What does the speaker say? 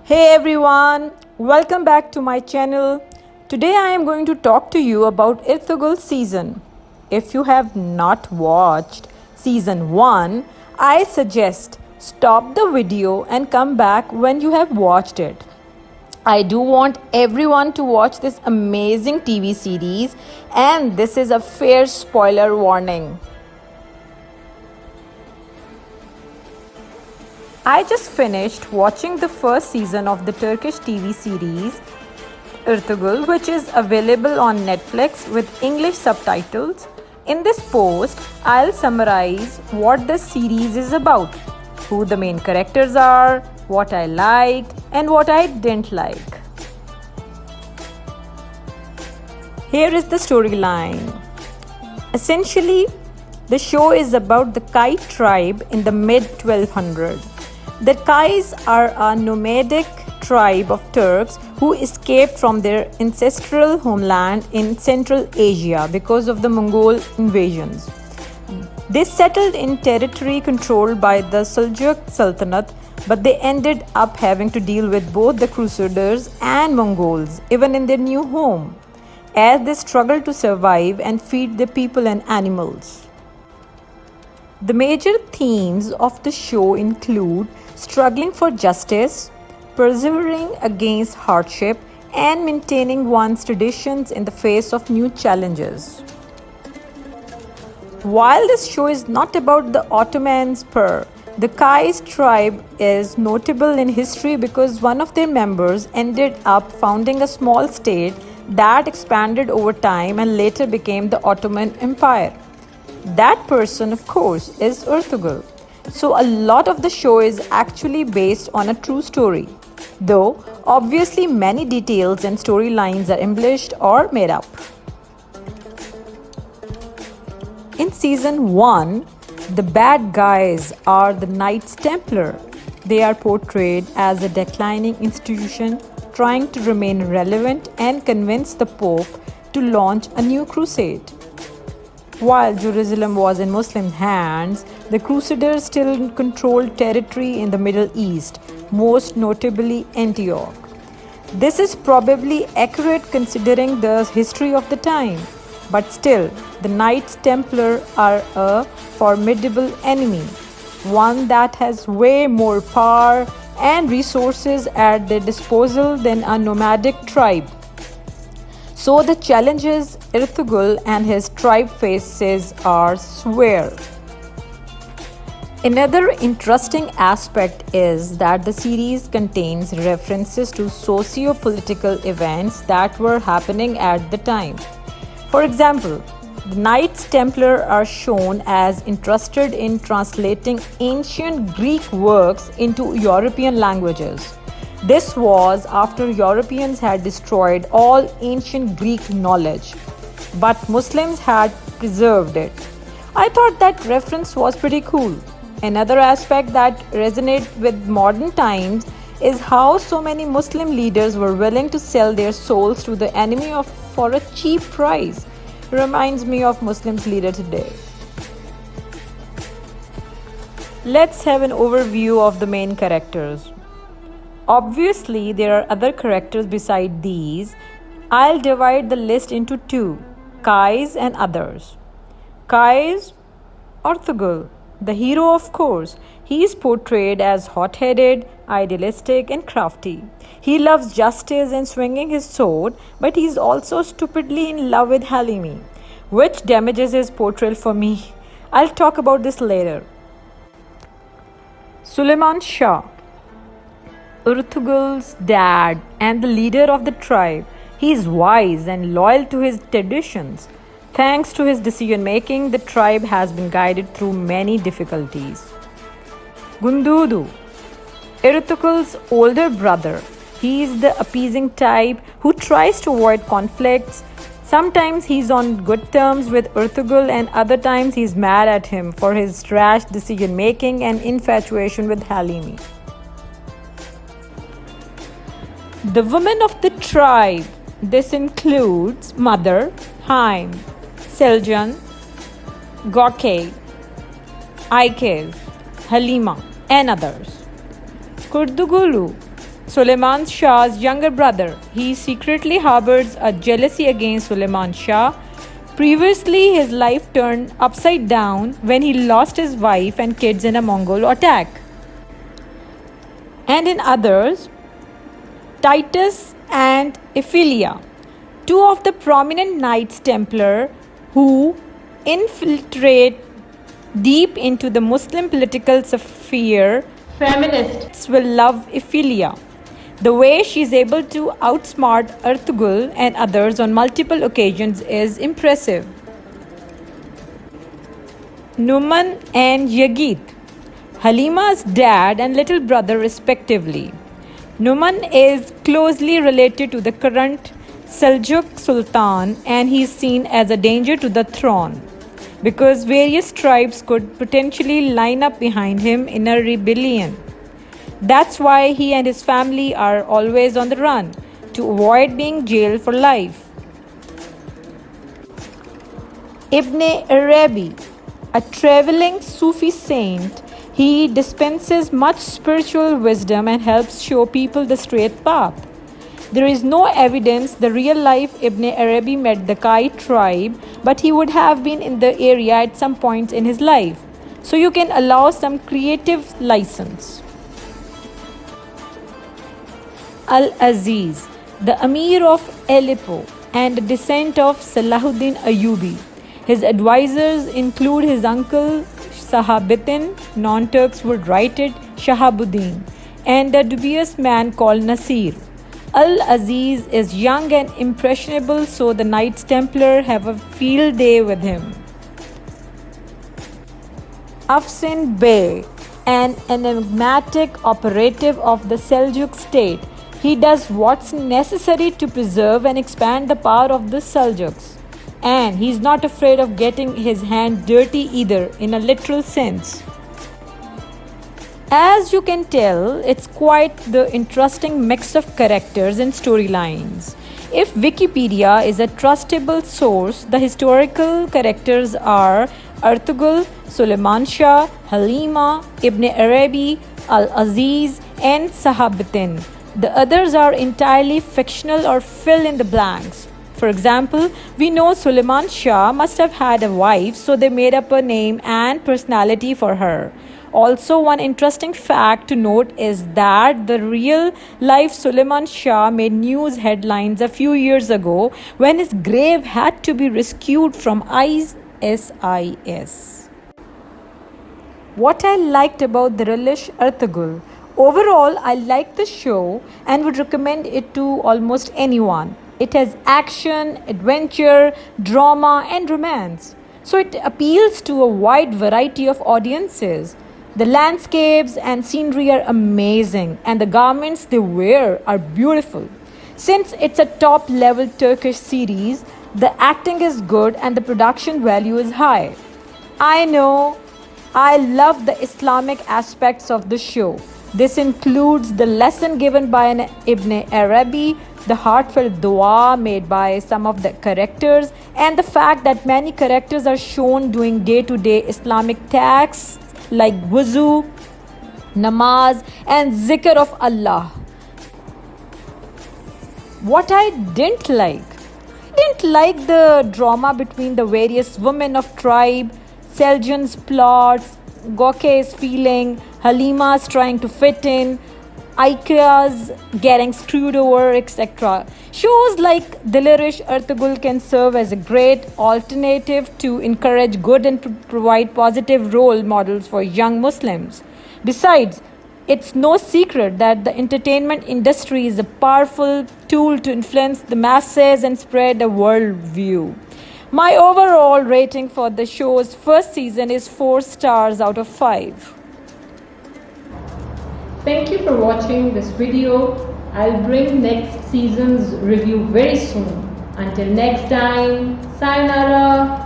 Hey everyone, welcome back to my channel. Today I am going to talk to you about Ertugrul season. If you have not watched season 1, I suggest stop the video and come back when you have watched it. I do want everyone to watch this amazing TV series, and this is a fair spoiler warning. I just finished watching the first season of the Turkish TV series Ertugrul, which is available on Netflix with English subtitles. In this post, I'll summarize what the series is about, who the main characters are, what I liked, and what I didn't like. Here is the storyline. Essentially, the show is about the Kai tribe in the mid 1200s. The Kais are a nomadic tribe of Turks who escaped from their ancestral homeland in Central Asia because of the Mongol invasions. They settled in territory controlled by the Seljuk Sultanate, but they ended up having to deal with both the Crusaders and Mongols, even in their new home, as they struggled to survive and feed their people and animals. The major themes of the show include struggling for justice, persevering against hardship, and maintaining one's traditions in the face of new challenges. While this show is not about the Ottomans the Kais tribe is notable in history because one of their members ended up founding a small state that expanded over time and later became the Ottoman Empire. That person, of course, is Ertugrul. So a lot of the show is actually based on a true story, though obviously many details and storylines are embellished or made up. In season 1, the bad guys are the Knights Templar. They are portrayed as a declining institution trying to remain relevant and convince the Pope to launch a new crusade. While Jerusalem was in Muslim hands, the Crusaders still controlled territory in the Middle East, most notably Antioch. This is probably accurate considering the history of the time, but still, the Knights Templar are a formidable enemy, one that has way more power and resources at their disposal than a nomadic tribe. So the challenges Ertugrul and his tribe faces are severe. Another interesting aspect is that the series contains references to socio-political events that were happening at the time. For example, the Knights Templar are shown as interested in translating ancient Greek works into European languages. This was after Europeans had destroyed all ancient Greek knowledge, but Muslims had preserved it. I thought that reference was pretty cool. Another aspect that resonates with modern times is how so many Muslim leaders were willing to sell their souls to the enemy for a cheap price. Reminds me of Muslims leader today. Let's have an overview of the main characters. Obviously, there are other characters beside these. I'll divide the list into two, Kais and others. Kais, Ertugrul, the hero of course. He is portrayed as hot-headed, idealistic and crafty. He loves justice and swinging his sword, but he is also stupidly in love with Halimi, which damages his portrayal for me. I'll talk about this later. Suleiman Shah, Ertugrul's dad and the leader of the tribe. He is wise and loyal to his traditions. Thanks to his decision making, the tribe has been guided through many difficulties. Gundudu, Ertugrul's older brother. He is the appeasing type who tries to avoid conflicts. Sometimes he's on good terms with Ertugrul and other times he's mad at him for his rash decision making and infatuation with Halimi. The women of the tribe. This includes Mother, Haim, Seljan, Gorkay, Aikev, Halima, and others. Kurdugulu, Suleiman Shah's younger brother. He secretly harbors a jealousy against Suleiman Shah. Previously, his life turned upside down when he lost his wife and kids in a Mongol attack. And in others, Titus and Ephilia, two of the prominent Knights Templar who infiltrate deep into the Muslim political sphere. Feminists will love Ephilia. The way she is able to outsmart Ertugrul and others on multiple occasions is impressive. Numan and Yagit, Halima's dad and little brother respectively. Numan is closely related to the current Seljuk Sultan and he is seen as a danger to the throne because various tribes could potentially line up behind him in a rebellion. That's why he and his family are always on the run to avoid being jailed for life. Ibn Arabi, a traveling Sufi saint, he dispenses much spiritual wisdom and helps show people the straight path. There is no evidence the real life Ibn Arabi met the Kai tribe, but he would have been in the area at some points in his life. So you can allow some creative license. Al-Aziz, the Amir of Aleppo and a descendant of Salahuddin Ayyubi. His advisors include his uncle Sahabuddin, non-Turks would write it Shahabuddin, and a dubious man called Nasir. Al-Aziz is young and impressionable, so the Knights Templar have a field day with him. Afsin Bey, an enigmatic operative of the Seljuk state. He does what's necessary to preserve and expand the power of the Seljuks. And he's not afraid of getting his hand dirty either, in a literal sense. As you can tell, it's quite the interesting mix of characters and storylines. If Wikipedia is a trustable source, the historical characters are Ertugrul, Suleiman Shah, Halima, Ibn Arabi, Al-Aziz, and Sahabuddin. The others are entirely fictional or fill in the blanks. For example, we know Suleiman Shah must have had a wife, so they made up a name and personality for her. Also, one interesting fact to note is that the real life Suleiman Shah made news headlines a few years ago when his grave had to be rescued from ISIS. What I liked about the relish Ertugrul. Overall, I like the show and would recommend it to almost anyone. It has action, adventure, drama, and romance. So it appeals to a wide variety of audiences. The landscapes and scenery are amazing, and the garments they wear are beautiful. Since it's a top level Turkish series, the acting is good and the production value is high. I know I love the Islamic aspects of the show. This includes the lesson given by an Ibn Arabi, the heartfelt dua made by some of the characters, and the fact that many characters are shown doing day-to-day Islamic tasks like wuzu, namaz, and zikr of Allah. What I didn't like the drama between the various women of tribe, Seljan's plots, Goke's feeling, Halima's trying to fit in, Ika's getting screwed over, etc. Shows like Dilirish Ertugrul can serve as a great alternative to encourage good and provide positive role models for young Muslims. Besides, it's no secret that the entertainment industry is a powerful tool to influence the masses and spread a worldview. My overall rating for the show's first season is 4 stars out of 5. Thank you for watching this video. I'll bring next season's review very soon. Until next time, sayonara.